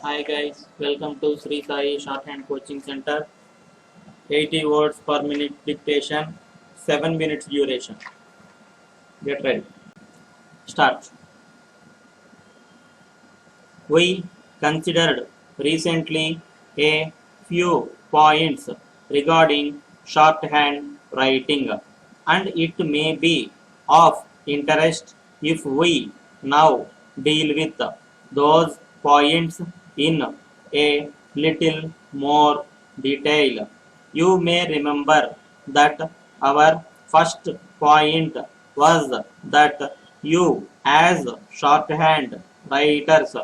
Hi guys, welcome to Sri Sai Shorthand Coaching Center. 80 words per minute dictation, 7 minutes duration. Get ready. Start. We considered recently a few points regarding shorthand writing, and it may be of interest if we now deal with those points in a little more detail. You may remember that our first point was that you, as shorthand writers,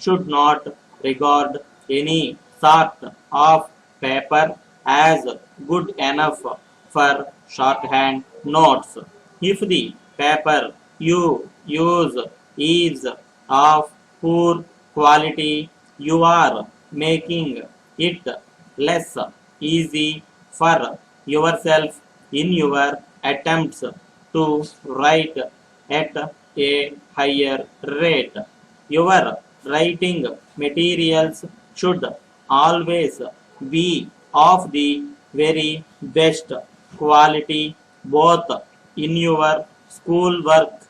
should not regard any sort of paper as good enough for shorthand notes. If the paper you use is of poor quality, you are making it less easy for yourself in your attempts to write at a higher rate. Your writing materials should always be of the very best quality, both in your school work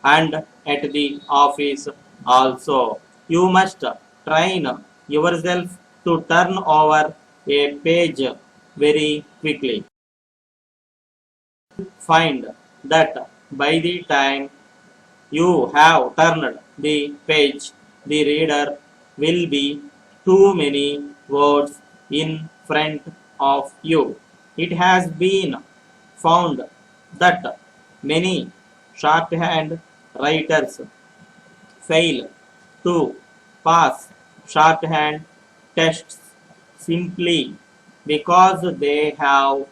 and at the office also. You must train yourself to turn over a page very quickly. Find that by the time you have turned the page, the reader will be too many words in front of you. It has been found that many shorthand writers fail to pass shorthand tests simply because they have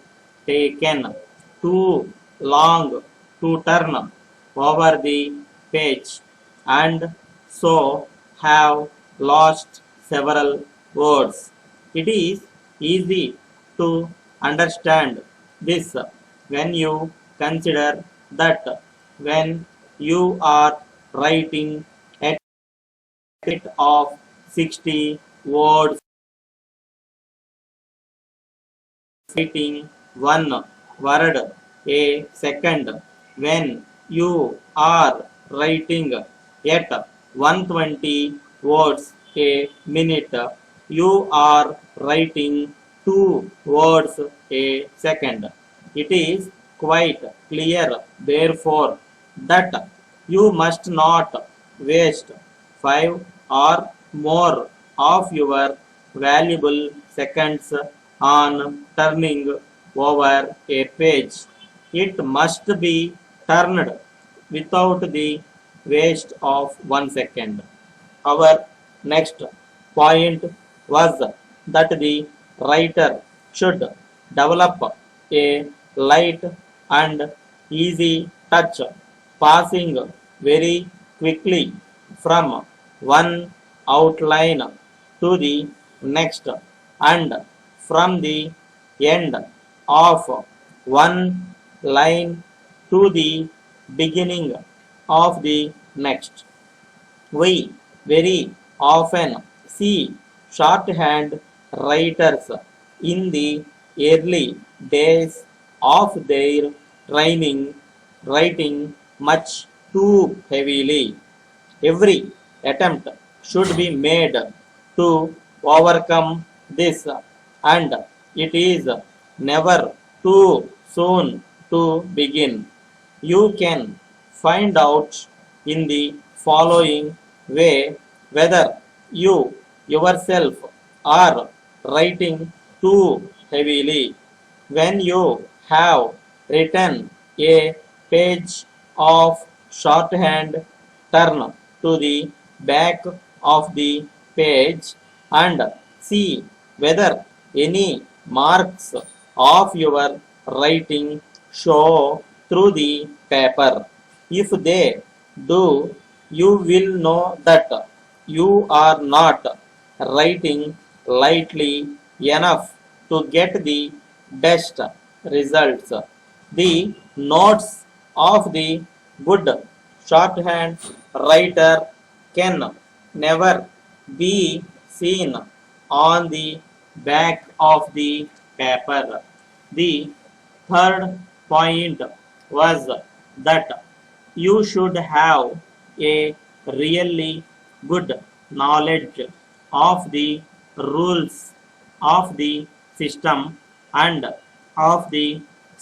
taken too long to turn over the page and so have lost several words. It is easy to understand this when you consider that when you are writing at a rate of 60 words, writing one word a second. When you are writing at 120 words a minute, you are writing 2 words a second. It is quite clear, therefore, that you must not waste 5 or more of your valuable seconds on turning over a page. It must be turned without the waste of 1 second. Our next point was that the writer should develop a light and easy touch, passing very quickly from one outline to the next and from the end of one line to the beginning of the next. We very often see shorthand writers in the early days of their training writing much too heavily. Every attempt should be made to overcome this, and it is never too soon to begin. You can find out in the following way whether you yourself are writing too heavily. When you have written a page of shorthand, turn to the back of the page and see whether any marks of your writing show through the paper. If they do, you will know that you are not writing lightly enough to get the best results. The notes of the good shorthand writer can never be seen on the back of the paper. The third point was that you should have a really good knowledge of the rules of the system and of the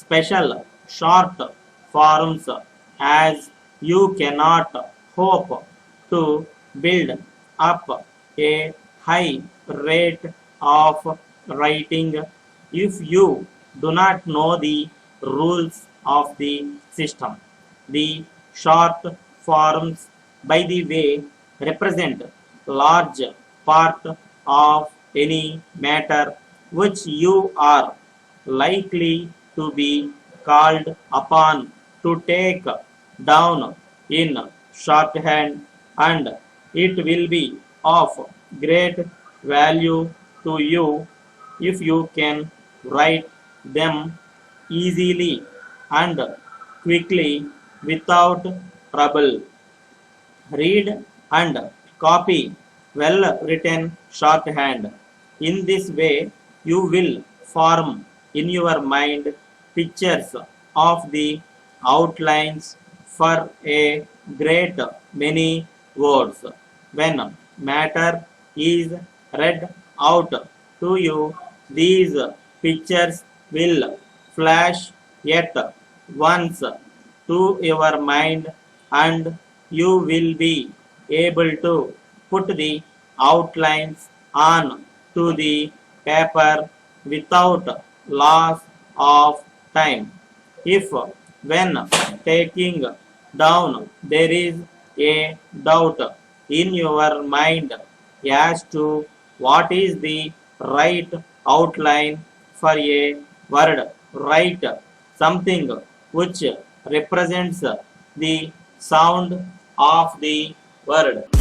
special short forms, as you cannot hope to build up a high rate of writing if you do not know the rules of the system. The short forms, by the way, represent large part of any matter which you are likely to be called upon to take down in shorthand, and it will be of great value to you if you can write them easily and quickly without trouble. Read and copy well written shorthand. In this way, you will form in your mind pictures of the outlines for a great many words. When matter is read out to you, these pictures will flash yet once to your mind, and you will be able to put the outlines on to the paper without loss of time. If when taking down there is a doubt in your mind as to what is the right outline for a word, write something which represents the sound of the word.